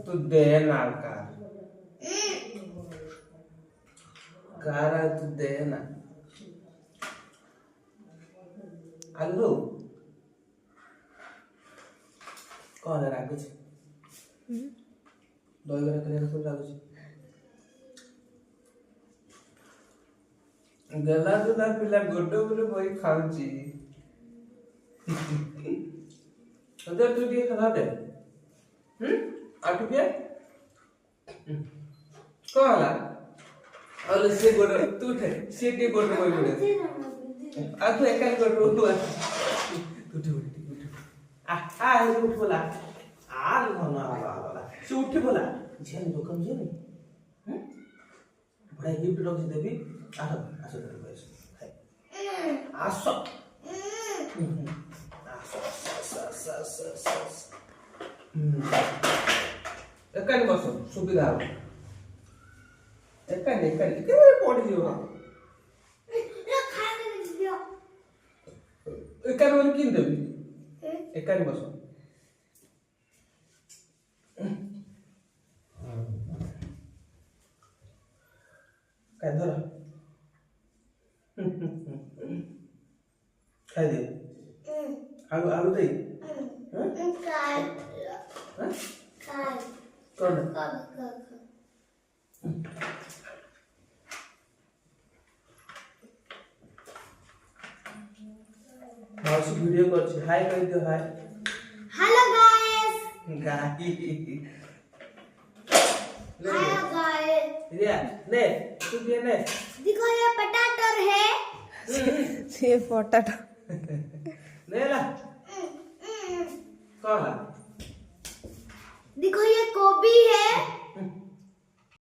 तू दे ना कार तू दे ना आलू कौन रागुच दही बरा करे रागुच गला तो तार पिला गोडो बोले बही खाउची तो तू दिए खा दे आटू के कौन और से गोडो तू थे से के गोडो बही बोले आ तू एकाल गोडो तू उठ आ उठ बोला आ ना से उठ बोला झेल दुकान जे बड़ा गिफ्ट रख देबी आसो आसो बस आसो एकानी बस सुविधा हो एकानी के पड़ी जीव एकानी बोल किन देबी एकानी बस काय धर खाई दे आलू आलू दे कौन माउसी वीडियो कर हाय कह दो hi hello guys hello guys Riya ले तू भी ले देखो ये पटाटर है ये पोटैटो ले ला कौन देखो ये